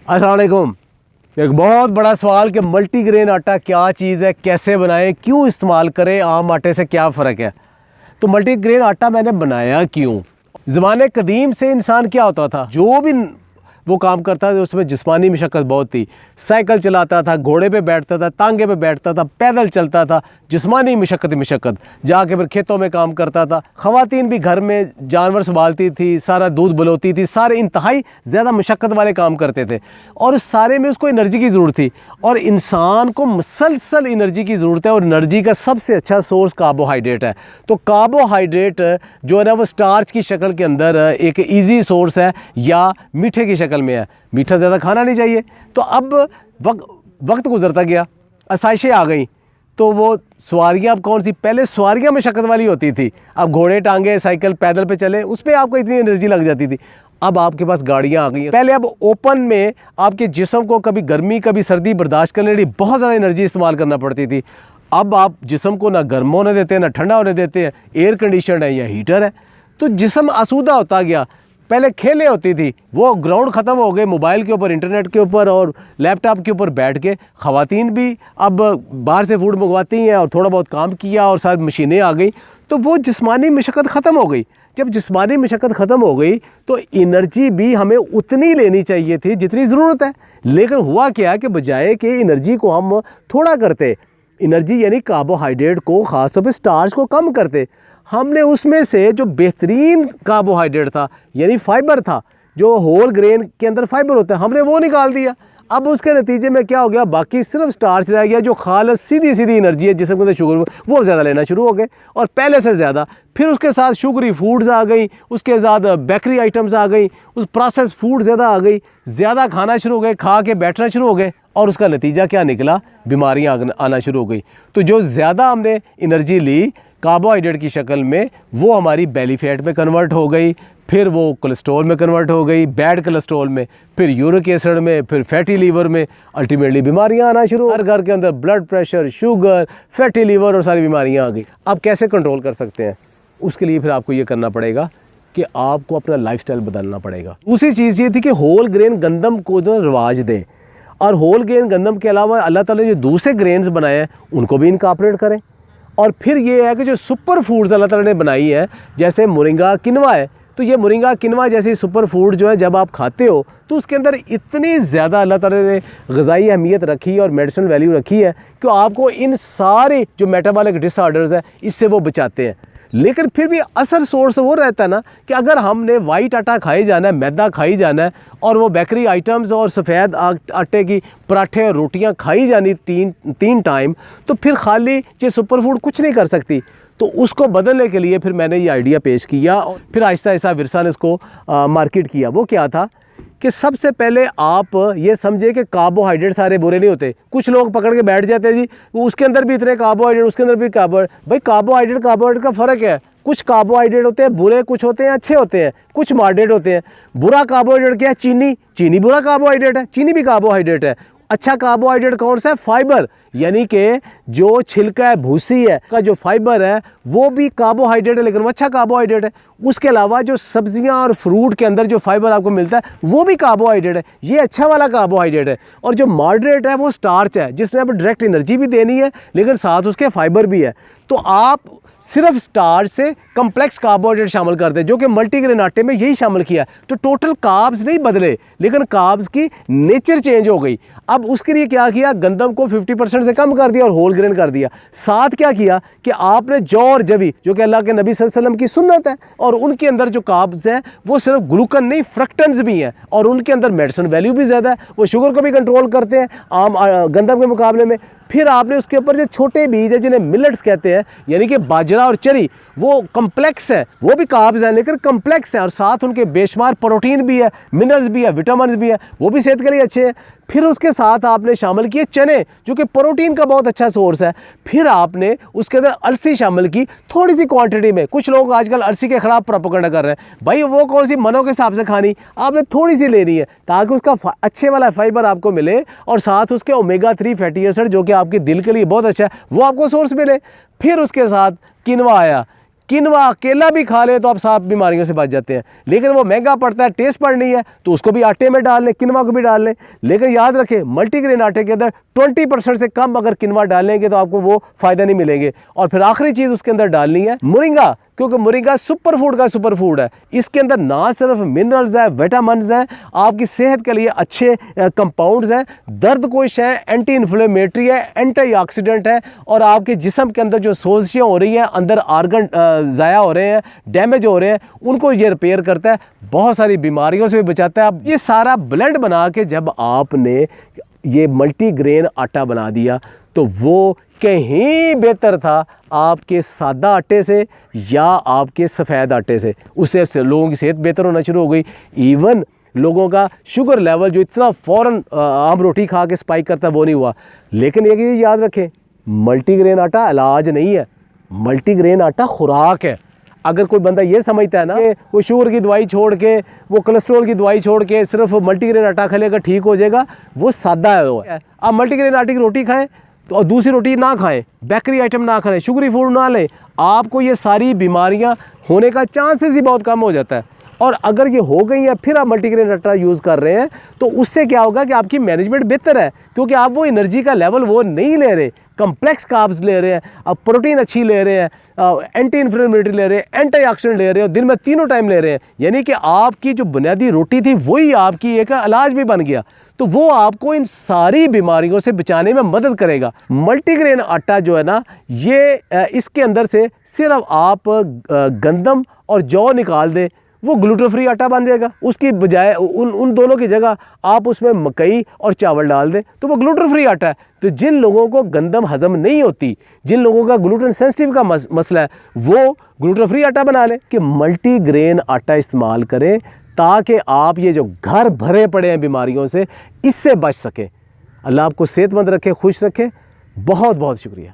अस्सलाम वालेकुम। एक बहुत बड़ा सवाल कि मल्टीग्रेन आटा क्या चीज़ है, कैसे बनाएं, क्यों इस्तेमाल करें, आम आटे से क्या फ़र्क है। तो मल्टीग्रेन आटा मैंने बनाया क्यों? ज़माने कदीम से इंसान क्या होता था, जो भी वो काम करता था उसमें जिस्मानी मशक्क़त बहुत थी। साइकिल चलाता था, घोड़े पे बैठता था, तांगे पे बैठता था, पैदल चलता था, जिस्मानी मशक्क़त जाके फिर खेतों में काम करता था। ख़वातीन भी घर में जानवर संभालती थी, सारा दूध बलोती थी, सारे इंतहाई ज़्यादा मशक्क़त वाले काम करते थे और उस सारे में उसको एनर्जी की ज़रूरत थी। और इंसान को मुसलसल एनर्जी की ज़रूरत है और एनर्जी का सबसे अच्छा सोर्स कार्बोहाइड्रेट है। तो कार्बोहाइड्रेट जो है ना वो स्टार्च की शक्ल के अंदर एक ईजी सोर्स है या मीठे की शक्ल में है। मीठा ज़्यादा खाना नहीं चाहिए। तो अब वक्त गुजरता गया, आसाइशें आ गई, तो वो सवारियाँ अब कौन सी, पहले सवारियाँ मशक्क़त वाली होती थी, अब घोड़े, टांगे, साइकिल, पैदल पे चले, उस पर आपको इतनी एनर्जी लग जाती थी। अब आपके पास गाड़ियाँ आ गई हैं। पहले अब ओपन में आपके जिस्म को कभी गर्मी कभी सर्दी बर्दाश्त करने के लिए बहुत ज़्यादा एनर्जी इस्तेमाल करना पड़ती थी। अब आप जिस्म को ना गर्म होने देते हैं ना ठंडा होने देते हैं, एयर कंडीशन है या हीटर है, तो जिस्म आसूदा होता गया। पहले खेलें होती थी, वो ग्राउंड ख़त्म हो गए, मोबाइल के ऊपर, इंटरनेट के ऊपर और लैपटॉप के ऊपर बैठ के ख़वातीन भी अब बाहर से फूड मंगवाती हैं और थोड़ा बहुत काम किया और सारी मशीनें आ गई, तो वो जिस्मानी मशक्क़त ख़त्म हो गई। जब जिस्मानी मशक्क़त ख़त्म हो गई तो एनर्जी भी हमें उतनी लेनी चाहिए थी जितनी ज़रूरत है। लेकिन हुआ क्या कि बजाय कि एनर्जी को हम थोड़ा करते, एनर्जी यानी कार्बोहाइड्रेट को, ख़ासतौर पर स्टार्च को कम करते, हमने उसमें से जो बेहतरीन कार्बोहाइड्रेट था यानी फाइबर था, जो होल ग्रेन के अंदर फाइबर होता है, हमने वो निकाल दिया। अब उसके नतीजे में क्या हो गया, बाकी सिर्फ स्टार्च रह गया, जो खालस सीधी सीधी एनर्जी है जिसमें कहते शुगर, वो ज़्यादा लेना शुरू हो गए और पहले से ज़्यादा। फिर उसके साथ शुगरी फूड्स आ गई, उसके साथ बेकरी आइटम्स आ गई, उस प्रोसेस फूड ज़्यादा आ गई, ज़्यादा खाना शुरू हो गए, खा के बैठना शुरू हो गए और उसका नतीजा क्या निकला, बीमारियाँ आना शुरू हो गई। तो जो ज़्यादा हमने एनर्जी ली कार्बोहाइड्रेट की शक्ल में, वो हमारी बेली फैट में कन्वर्ट हो गई, फिर वो कोलेस्ट्रॉल में कन्वर्ट हो गई, बैड कोलेस्ट्रॉल में, फिर यूरिक एसिड में, फिर फैटी लीवर में, अल्टीमेटली बीमारियां आना शुरू। हर घर के अंदर blood pressure, sugar, fatty liver और सारी बीमारियां आ गई। अब कैसे कंट्रोल कर सकते हैं? उसके लिए फिर आपको ये करना पड़ेगा कि आपको अपना लाइफस्टाइल बदलना पड़ेगा। दूसरी चीज़ ये थी कि होल ग्रेन गंदम को जो रिवाज दें और होल ग्रेन गंदम के अलावा अल्लाह ताला ने जो दूसरे ग्रेन्स बनाए हैं उनको भी इनकॉर्पोरेट करें। और फिर ये है कि जो सुपर फूड्स अल्लाह ताला ने बनाई है, जैसे मोरिंगा किनवा है, तो ये मोरिंगा किनवा जैसी सुपर फूड जो है जब आप खाते हो तो उसके अंदर इतनी ज़्यादा अल्लाह ताला ने ग़िज़ाई अहमियत रखी है और मेडिसिन वैल्यू रखी है कि आपको इन सारे जो मेटाबॉलिक डिसऑर्डर्स है इससे वो बचाते हैं। लेकिन फिर भी असल सोर्स वो रहता है ना कि अगर हमने वाइट आटा खाई जाना है, मैदा खाई जाना है और वो बेकरी आइटम्स और सफ़ेद आटे की पराठे और रोटियां खाई जानी तीन टाइम, तो फिर खाली ये सुपर फूड कुछ नहीं कर सकती। तो उसको बदलने के लिए फिर मैंने ये आइडिया पेश किया और फिर आहिस्ता आहिस्ता विरसा ने इसको मार्केट किया। वो क्या था कि सबसे पहले आप ये समझे कि कार्बोहाइड्रेट सारे बुरे नहीं होते। कुछ लोग पकड़ के बैठ जाते हैं जी, उसके अंदर भी इतने कार्बोहाइड्रेट, उसके अंदर भी कार्बोहाइड्रेट। भाई कार्बोहाइड्रेट का फ़र्क है। कुछ कार्बोहाइड्रेट होते हैं बुरे, कुछ होते हैं अच्छे होते हैं, कुछ मॉडरेट होते हैं। बुरा कार्बोहाइड्रेट क्या है? चीनी बुरा कार्बोहाइड्रेट है, चीनी भी कार्बोहाइड्रेट है। अच्छा कार्बोहाइड्रेट कौन सा है? फाइबर, यानी कि जो छिलका है, भूसी है का जो फाइबर है वो भी कार्बोहाइड्रेट है, लेकिन वो अच्छा कार्बोहाइड्रेट है। उसके अलावा जो सब्जियां और फ्रूट के अंदर जो फाइबर आपको मिलता है वो भी कार्बोहाइड्रेट है, ये अच्छा वाला कार्बोहाइड्रेट है। और जो मॉडरेट है वो स्टार्च है, जिसने आप डायरेक्ट एनर्जी भी देनी है लेकिन साथ उसके फाइबर भी है। तो आप सिर्फ स्टार्च से कम्प्लेक्स कार्बोहाइड्रेट शामिल कर दें, जो कि मल्टीग्रेन आटे में यही शामिल किया। तो टोटल कार्ब्स नहीं बदले लेकिन कार्ब्स की नेचर चेंज हो गई। अब उसके लिए क्या किया, गंदम को 50% से कम कर दिया और होल ग्रेन कर दिया। साथ क्या किया कि आपने जौ और जवी, जो कि अल्लाह के नबी सल्लल्लाहु अलैहि वसल्लम की सुन्नत है, और उनके अंदर जो कार्ब्स हैं वो सिर्फ ग्लूकन नहीं फ्रक्टन्स भी हैं और उनके अंदर मेडिसिन वैल्यू भी ज़्यादा है, वो शुगर को भी कंट्रोल करते हैं आम गंदम के मुकाबले में। फिर आपने उसके ऊपर जो छोटे बीज है जिन्हें मिलेट्स कहते हैं, यानी कि बाजरा और चरी, वो कम्प्लेक्स है, वो भी कार्ब्स हैं लेकिन कम्प्लेक्स है और साथ उनके बेशुमार प्रोटीन भी है, मिनरल्स भी है, विटामिन भी है, वो भी सेहत के लिए अच्छे हैं। फिर उसके साथ आपने शामिल किए चने, जो कि प्रोटीन का बहुत अच्छा सोर्स है। फिर आपने उसके अंदर अरसी शामिल की थोड़ी सी क्वांटिटी में। कुछ लोग आजकल अरसी के खिलाफ प्रोपेगेंडा कर रहे हैं, भाई वो कौन सी मनों के हिसाब से खानी, आपने थोड़ी सी लेनी है ताकि उसका अच्छे वाला फाइबर आपको मिले और साथ उसके ओमेगा 3 फैटी एसिड जो कि आपके दिल के लिए बहुत अच्छा है वो आपको सोर्स मिले। फिर उसके साथ किनवा आया। किनवा अकेला भी खा ले तो आप 7 बीमारियों से बच जाते हैं। लेकिन वो महंगा पड़ता है, टेस्ट पर नहीं है, तो उसको भी आटे में डाल लें, किनवा को भी डाल लें। लेकिन याद रखें मल्टीग्रेन आटे के अंदर 20% से कम अगर किनवा डालेंगे तो आपको वो फ़ायदा नहीं मिलेंगे। और फिर आखिरी चीज़ उसके अंदर डालनी है मोरिंगा, क्योंकि मोरिंगा सुपर फूड का सुपर फूड है। इसके अंदर ना सिर्फ मिनरल्स हैं, विटामिन्स हैं, आपकी सेहत के लिए अच्छे कंपाउंड्स हैं, दर्दकोश है, एंटी इन्फ्लेमेटरी है, एंटीऑक्सीडेंट है, और आपके जिस्म के अंदर जो सोजियाँ हो रही हैं, अंदर आर्गन ज़ाया हो रहे हैं, डैमेज हो रहे हैं, उनको ये रिपेयर करता है, बहुत सारी बीमारियों से भी बचाता है। अब ये सारा ब्लेंड बना के जब आपने ये मल्टीग्रेन आटा बना दिया तो वो कहीं बेहतर था आपके सादा आटे से या आपके सफ़ेद आटे से। उससे लोगों की सेहत बेहतर होना शुरू हो गई। इवन लोगों का शुगर लेवल जो इतना फ़ौरन आम रोटी खा के स्पाइक करता है वो नहीं हुआ। लेकिन एक चीज़ याद रखें, मल्टीग्रेन आटा इलाज नहीं है, मल्टीग्रेन आटा खुराक है। अगर कोई बंदा ये समझता है ना कि वो शुगर की दवाई छोड़ के, वो कोलेस्ट्रॉल की दवाई छोड़ के सिर्फ मल्टीग्रेन आटा खा लेगा ठीक हो जाएगा, वो सादा है। वो आप मल्टीग्रेन आटे की रोटी खाएं तो और दूसरी रोटी ना खाएं, बेकरी आइटम ना खाएं, शुगरी फूड ना लें, आपको ये सारी बीमारियां होने का चांसेस ही बहुत कम हो जाता है। और अगर ये हो गई है फिर आप मल्टीग्रेन आटा यूज़ कर रहे हैं तो उससे क्या होगा कि आपकी मैनेजमेंट बेहतर है, क्योंकि आप वो एनर्जी का लेवल वो नहीं ले रहे, कम्प्लेक्स कार्ब्स ले रहे हैं, अब प्रोटीन अच्छी ले रहे हैं, एंटी इन्फ्लेमेटरी ले रहे हैं, एंटीऑक्सीडेंट ले रहे हैं, दिन में 3 टाइम ले रहे हैं। यानी कि आपकी जो बुनियादी रोटी थी वही आपकी एक इलाज भी बन गया। तो वो आपको इन सारी बीमारियों से बचाने में मदद करेगा। मल्टीग्रेन आटा जो है ना, ये इसके अंदर से सिर्फ आप गंदम और जौ निकाल दें, वो ग्लूटेन फ्री आटा बन जाएगा। उसकी बजाय उन दोनों की जगह आप उसमें मकई और चावल डाल दें तो वो ग्लूटेन फ्री आटा है। तो जिन लोगों को गंदम हजम नहीं होती, जिन लोगों का ग्लूटेन सेंसिटिव का मसला है, वो ग्लूटेन फ्री आटा बना लें कि मल्टीग्रेन आटा इस्तेमाल करें, ताकि आप ये जो घर भरे पड़े हैं बीमारियों से, इससे बच सकें। अल्लाह आपको सेहतमंद रखे, खुश रखे। बहुत बहुत शुक्रिया।